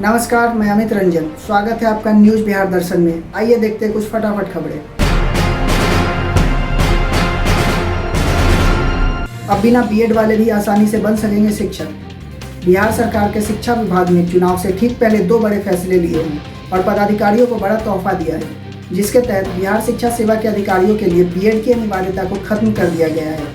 नमस्कार, मैं अमित रंजन। स्वागत है आपका न्यूज़ बिहार दर्शन में। आइए देखते हैं कुछ फटाफट खबरें। अब बिना बीएड वाले भी आसानी से बन सकेंगे शिक्षक। बिहार सरकार के शिक्षा विभाग ने चुनाव से ठीक पहले 2 बड़े फैसले लिए हैं और पदाधिकारियों को बड़ा तोहफा दिया है, जिसके तहत बिहार शिक्षा सेवा के अधिकारियों के लिए बीएड की अनिवार्यता को खत्म कर दिया गया है।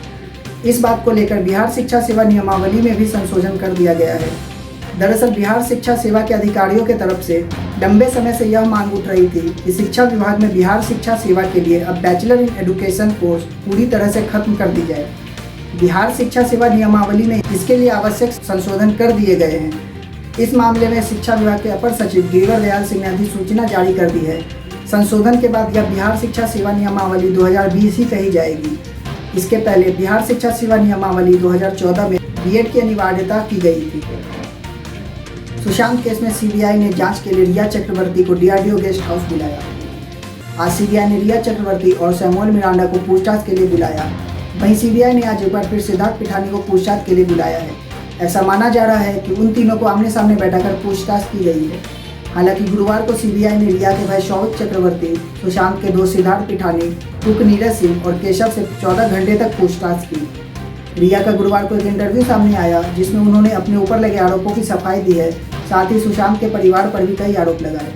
इस बात को लेकर बिहार शिक्षा सेवा नियमावली में भी संशोधन कर दिया गया है। दरअसल बिहार शिक्षा सेवा के अधिकारियों के तरफ से लंबे समय से यह मांग उठ रही थी कि शिक्षा विभाग में बिहार शिक्षा सेवा के लिए अब बैचलर इन एजुकेशन कोर्स पूरी तरह से खत्म कर दी जाए। बिहार शिक्षा सेवा नियमावली में इसके लिए आवश्यक संशोधन कर दिए गए हैं। इस मामले में शिक्षा विभाग के अपर सचिव गिरिवर दयाल सिंह ने अधिसूचना जारी कर दी है। संशोधन के बाद यह बिहार शिक्षा सेवा नियमावली 2020 ही कही जाएगी। इसके पहले बिहार शिक्षा सेवा नियमावली 2014 में बीएड की अनिवार्यता की गई थी। सुशांत केस में सीबीआई ने जांच के लिए रिया चक्रवर्ती को डीआरडीओ गेस्ट हाउस बुलाया। आज सीबीआई ने रिया चक्रवर्ती और सैमुअल मिरांडा को पूछताछ के लिए बुलाया। वहीं सीबीआई ने आज एक बार फिर सिद्धार्थ पिठानी को पूछताछ के लिए बुलाया है। ऐसा माना जा रहा है कि उन तीनों को आमने सामने बैठाकर पूछताछ की गई है। हालांकि गुरुवार को सीबीआई ने रिया के भाई शौविक चक्रवर्ती, सुशांत के दोस्त सिद्धार्थ पिठानी, कुक नीरज सिंह और केशव से 14 घंटे तक पूछताछ की। रिया का गुरुवार को एक इंटरव्यू सामने आया, जिसमें उन्होंने अपने ऊपर लगे आरोपों की सफाई दी है। साथ ही सुशांत के परिवार पर भी कई आरोप लगाए।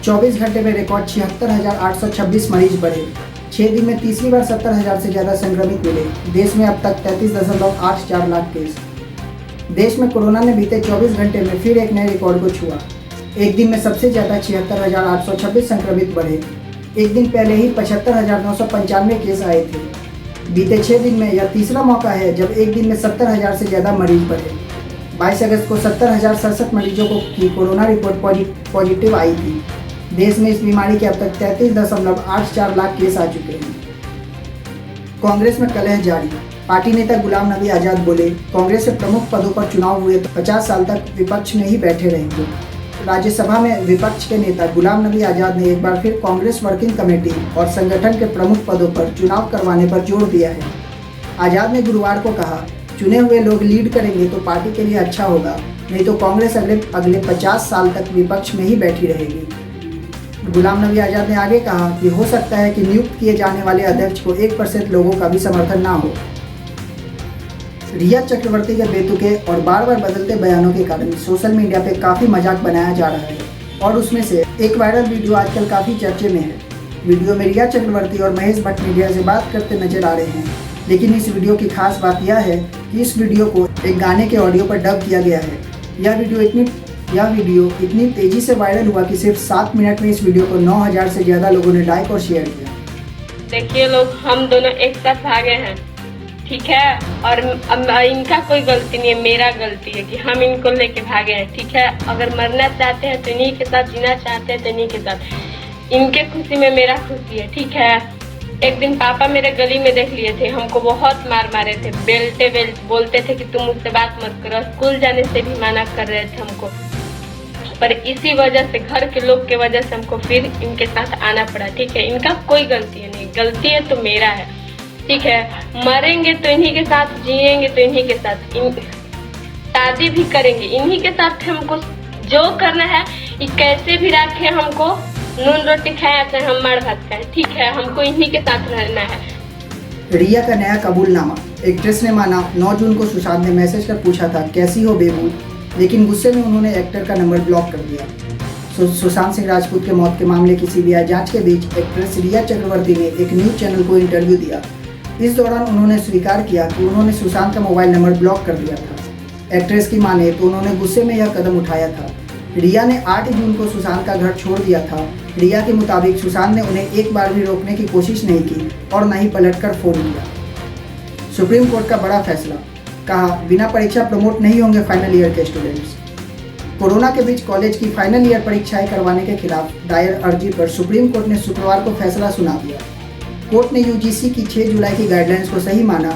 24 घंटे में रिकॉर्ड 76,826 मरीज बढ़े। 6 दिन में तीसरी बार 70,000 से ज़्यादा संक्रमित मिले। देश में अब तक 33.84 लाख केस। देश में कोरोना ने बीते 24 घंटे में फिर एक नए रिकॉर्ड को छुआ। एक दिन में सबसे ज़्यादा 76,826 संक्रमित बढ़े। एक दिन पहले ही 75,995 केस आए थे। बीते 6 दिन में यह तीसरा मौका है जब एक दिन में 70,000 से ज़्यादा मरीज बढ़े। 22 अगस्त को 70,067 मरीजों को की कोरोना रिपोर्ट पॉजिटिव आई थी। देश में इस बीमारी के अब तक 33.84 लाख केस आ चुके हैं। कांग्रेस में कलह जारी। पार्टी नेता गुलाम नबी आज़ाद बोले, कांग्रेस के प्रमुख पदों पर चुनाव हुए तो 50 साल तक विपक्ष में ही बैठे रहेंगे। राज्यसभा में विपक्ष के नेता गुलाम नबी आज़ाद ने एक बार फिर कांग्रेस वर्किंग कमेटी और संगठन के प्रमुख पदों पर चुनाव करवाने पर जोर दिया है। आज़ाद ने गुरुवार को कहा, चुने हुए लोग लीड करेंगे तो पार्टी के लिए अच्छा होगा, नहीं तो कांग्रेस अगले 50 साल तक विपक्ष में ही बैठी रहेगी। गुलाम नबी आज़ाद ने आगे कहा कि हो सकता है कि नियुक्त किए जाने वाले अध्यक्ष को 1% लोगों का भी समर्थन ना हो। रिया चक्रवर्ती के बेतुके और बार बार बदलते बयानों के कारण सोशल मीडिया पे काफ़ी मजाक बनाया जा रहा है और उसमें से एक वायरल वीडियो आजकल काफ़ी चर्चे में है। वीडियो में रिया चक्रवर्ती और महेश भट्ट मीडिया से बात करते नजर आ रहे हैं, लेकिन इस वीडियो की खास बात यह है कि इस वीडियो को एक गाने के ऑडियो पर डब किया गया है। यह वीडियो इतनी तेजी से वायरल हुआ कि सिर्फ 7 मिनट में इस वीडियो को 9,000 से ज़्यादा लोगों ने लाइक और शेयर किया। देखिए लोग, हम दोनों एक साथ भागे हैं, ठीक है, और अब इनका कोई गलती नहीं है, मेरा गलती है कि हम इनको लेके भागे हैं, ठीक है। अगर मरना चाहते हैं तो इन्हीं के साथ, जीना चाहते हैं तो इन्हीं के साथ। इनके खुशी में मेरा खुशी है, ठीक है। एक दिन पापा मेरे गली में देख लिए थे, हमको बहुत मार मारे थे, बेल्टे बोलते थे कि तुम मुझसे बात मत करो। स्कूल जाने से भी मना कर रहे थे हमको, पर इसी वजह से, घर के लोग के वजह से हमको फिर इनके साथ आना पड़ा, ठीक है। इनका कोई गलती नहीं, गलती है तो मेरा है, ठीक है। मरेंगे तो इन्हीं के साथ, जिएंगे तो इन्हीं के साथ, शादी भी करेंगे इन्हीं के साथ। हमको जो करना है, कैसे भी रखे, हमको नून रोटी खाया चाहे हम मार भात खाए, ठीक है। हमको इन्हीं के साथ रहना है। रिया का नया कबूलनामा। एक्ट्रेस ने माना 9 जून को सुशांत ने मैसेज कर पूछा था कैसी हो बेबू, लेकिन गुस्से में उन्होंने एक्टर का नंबर ब्लॉक कर दिया। सुशांत सिंह राजपूत के मौत के मामले की सीबीआई जांच के बीच एक्ट्रेस रिया चक्रवर्ती ने एक न्यूज चैनल को इंटरव्यू दिया। इस दौरान उन्होंने स्वीकार किया कि उन्होंने सुशांत का मोबाइल नंबर ब्लॉक कर दिया था। एक्ट्रेस की माने तो उन्होंने गुस्से में यह कदम उठाया था। रिया ने 8 जून को सुशांत का घर छोड़ दिया था। रिया के मुताबिक सुशांत ने उन्हें एक बार भी रोकने की कोशिश नहीं की और न ही पलटकर फोन किया। सुप्रीम कोर्ट का बड़ा फैसला। कहा, बिना परीक्षा प्रमोट नहीं होंगे फाइनल ईयर के स्टूडेंट्स। कोरोना के बीच कॉलेज की फाइनल ईयर परीक्षाएं करवाने के खिलाफ दायर अर्जी पर सुप्रीम कोर्ट ने शुक्रवार को फैसला सुना दिया। कोर्ट ने यूजीसी की 6 जुलाई की गाइडलाइंस को सही माना।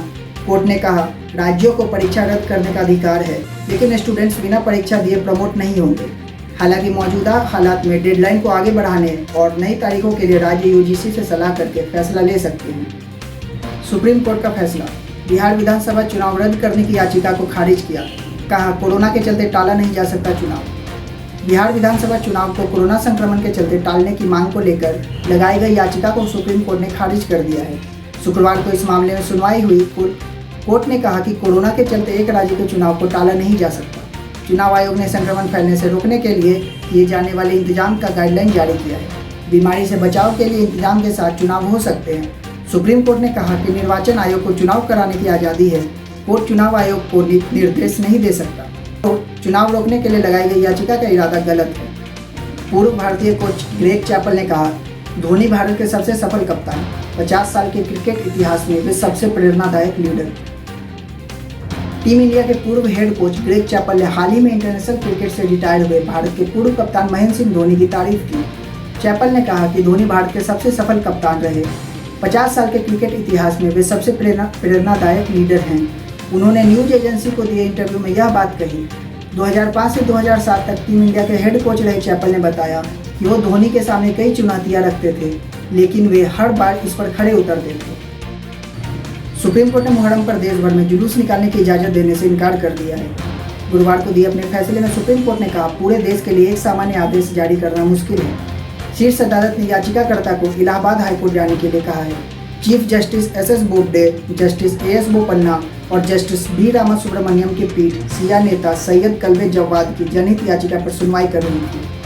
कोर्ट ने कहा, राज्यों को परीक्षा रद्द करने का अधिकार है, लेकिन स्टूडेंट्स बिना परीक्षा दिए प्रमोट नहीं होंगे। हालांकि मौजूदा हालात में डेडलाइन को आगे बढ़ाने और नई तारीखों के लिए राज्य यूजीसी से सलाह करके फैसला ले सकते हैं। सुप्रीम कोर्ट का फैसला। बिहार विधानसभा चुनाव रद्द करने की याचिका को खारिज किया। कहा कोरोना के चलते टाला नहीं जा सकता चुनाव। बिहार विधानसभा चुनाव को कोरोना संक्रमण के चलते टालने की मांग को लेकर लगाई गई याचिका को सुप्रीम कोर्ट ने खारिज कर दिया है। शुक्रवार को इस मामले में सुनवाई हुई। कोर्ट ने कहा कि कोरोना के चलते एक राज्य के चुनाव को टाला नहीं जा सकता। चुनाव आयोग ने संक्रमण फैलने से रोकने के लिए किए जाने वाले इंतजाम का गाइडलाइन जारी किया है। बीमारी से बचाव के लिए इंतजाम के साथ चुनाव हो सकते हैं। सुप्रीम कोर्ट ने कहा कि निर्वाचन आयोग को चुनाव कराने की आज़ादी है। कोर्ट चुनाव आयोग को निर्देश नहीं दे सकता। तो चुनाव रोकने के लिए लगाई गई याचिका का इरादा गलत है। पूर्व भारतीय कोच ग्रेग चैपल ने कहा धोनी भारत के सबसे सफल कप्तान, 50 साल के क्रिकेट इतिहास में वे सबसे प्रेरणादायक लीडर। टीम इंडिया के पूर्व हेड कोच ग्रेग चैपल ने हाल ही में इंटरनेशनल क्रिकेट से रिटायर हुए भारत के पूर्व कप्तान महेंद्र सिंह धोनी की तारीफ की। चैपल ने कहा कि धोनी भारत के सबसे सफल कप्तान रहे। 50 साल के क्रिकेट इतिहास में वे सबसे प्रेरणादायक लीडर हैं। उन्होंने न्यूज एजेंसी को दिए इंटरव्यू में यह बात कही। 2005 से 2007 तक टीम इंडिया के हेड कोच रहे चैपल ने बताया कि वो धोनी के सामने कई चुनौतियां रखते थे, लेकिन वे हर बार इस पर खड़े उतरते थे। सुप्रीम कोर्ट ने मुहर्रम पर देश भर में जुलूस निकालने की इजाज़त देने से इनकार कर दिया है। गुरुवार को दिए अपने फैसले में सुप्रीम कोर्ट ने कहा पूरे देश के लिए एक सामान्य आदेश जारी करना मुश्किल है। शीर्ष अदालत ने याचिकाकर्ता को इलाहाबाद हाईकोर्ट जाने के लिए कहा है। Chief justice S Bobde, justice AS Bopanna और जस्टिस B रामासुब्रमण्यम की पीठ शिया नेता सैयद कल्बे जव्वाद की जनहित याचिका पर सुनवाई कर रही थी।